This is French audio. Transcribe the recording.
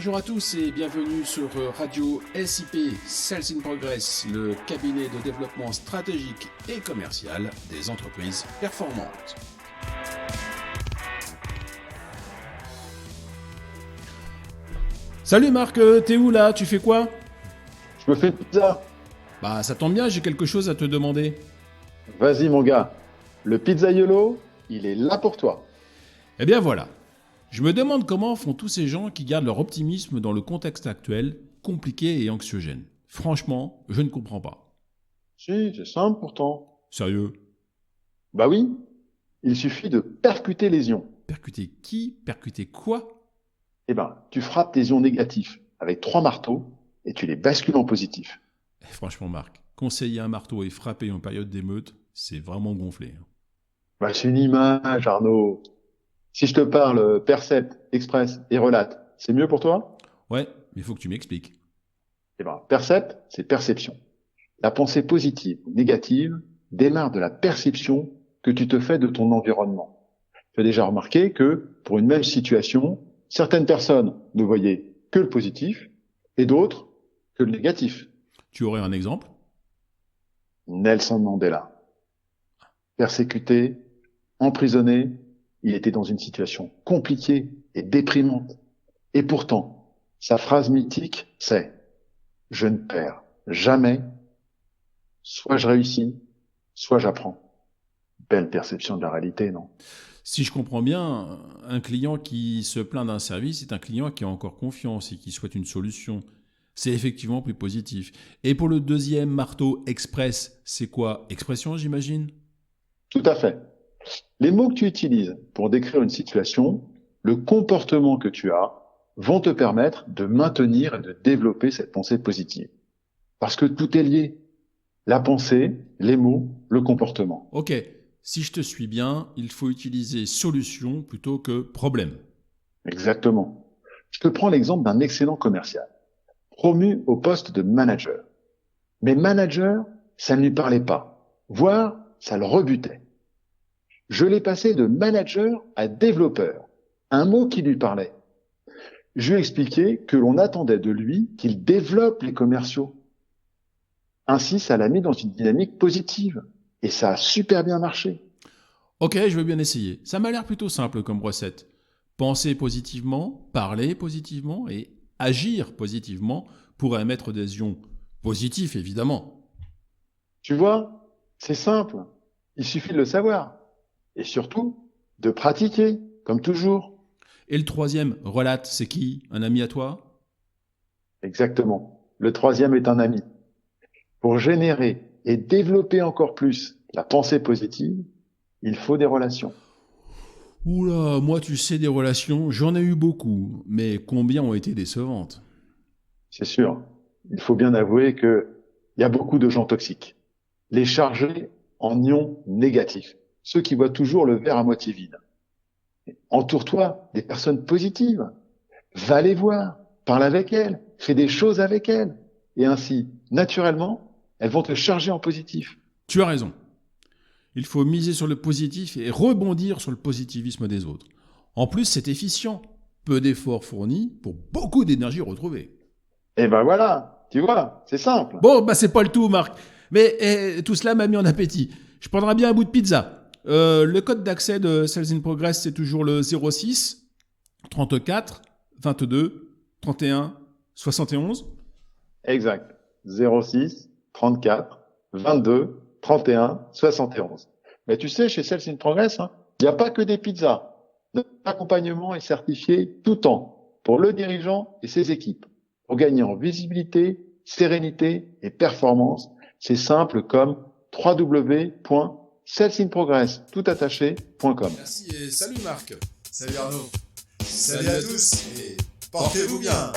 Bonjour à tous et bienvenue sur Radio SIP, Sales in Progress, le cabinet de développement stratégique et commercial des entreprises performantes. Salut Marc, t'es où là? Tu fais quoi? Je me fais une pizza. Bah ça tombe bien, j'ai quelque chose à te demander. Vas-y mon gars, le pizzaiolo, il est là pour toi. Eh bien voilà, je me demande comment font tous ces gens qui gardent leur optimisme dans le contexte actuel, compliqué et anxiogène. Franchement, je ne comprends pas. Si, c'est simple pourtant. Sérieux? Bah oui, il suffit de percuter les ions. Percuter qui? Percuter quoi? Eh ben, tu frappes tes ions négatifs avec 3 marteaux et tu les bascules en positif. Franchement Marc, conseiller un marteau et frapper en période d'émeute, c'est vraiment gonflé. Bah c'est une image, Arnaud. Si je te parle percept, express et relate, c'est mieux pour toi? Ouais, mais il faut que tu m'expliques. Eh ben, percept, c'est perception. La pensée positive ou négative démarre de la perception que tu te fais de ton environnement. Tu as déjà remarqué que, pour une même situation, certaines personnes ne voyaient que le positif et d'autres que le négatif. Tu aurais un exemple? Nelson Mandela, persécuté, emprisonné, il était dans une situation compliquée et déprimante. Et pourtant, sa phrase mythique, c'est « Je ne perds jamais, soit je réussis, soit j'apprends ». Belle perception de la réalité, non? Si je comprends bien, un client qui se plaint d'un service est un client qui a encore confiance et qui souhaite une solution. C'est effectivement plus positif. Et pour le deuxième marteau express, c'est quoi? Expression, j'imagine? Tout à fait. Les mots que tu utilises pour décrire une situation, le comportement que tu as, vont te permettre de maintenir et de développer cette pensée positive. Parce que tout est lié. La pensée, les mots, le comportement. Ok, si je te suis bien, il faut utiliser solution plutôt que problème. Exactement. Je te prends l'exemple d'un excellent commercial, promu au poste de manager. Mais manager, ça ne lui parlait pas, voire ça le rebutait. Je l'ai passé de manager à développeur, un mot qui lui parlait. Je lui ai expliqué que l'on attendait de lui qu'il développe les commerciaux. Ainsi, ça l'a mis dans une dynamique positive. Et ça a super bien marché. Ok, je veux bien essayer. Ça m'a l'air plutôt simple comme recette. Penser positivement, parler positivement et agir positivement pour émettre des ions positifs, évidemment. Tu vois, c'est simple. Il suffit de le savoir. Et surtout, de pratiquer, comme toujours. Et le troisième, relate, c'est qui? Un ami à toi? Exactement. Le troisième est un ami. Pour générer et développer encore plus la pensée positive, il faut des relations. Oula, moi tu sais des relations, j'en ai eu beaucoup, mais combien ont été décevantes? C'est sûr. Il faut bien avouer qu'il y a beaucoup de gens toxiques. Les chargés en ions négatifs. Ceux qui voient toujours le verre à moitié vide. Entoure-toi des personnes positives. Va les voir. Parle avec elles. Fais des choses avec elles. Et ainsi, naturellement, elles vont te charger en positif. Tu as raison. Il faut miser sur le positif et rebondir sur le positivisme des autres. En plus, c'est efficient. Peu d'efforts fournis pour beaucoup d'énergie retrouvée. Et ben voilà, tu vois, c'est simple. Bon, bah c'est pas le tout, Marc. Mais tout cela m'a mis en appétit. Je prendrai bien un bout de pizza. Le code d'accès de Sales in Progress, c'est toujours le 06 34 22 31 71. Exact. 06 34 22 31 71. Mais tu sais, chez Sales in Progress, il n'y a pas que des pizzas. L'accompagnement est certifié tout temps pour le dirigeant et ses équipes. Pour gagner en visibilité, sérénité et performance, c'est simple comme www.salesinprogress.com. Merci et salut Marc. Salut Arnaud. Salut à tous et portez-vous bien.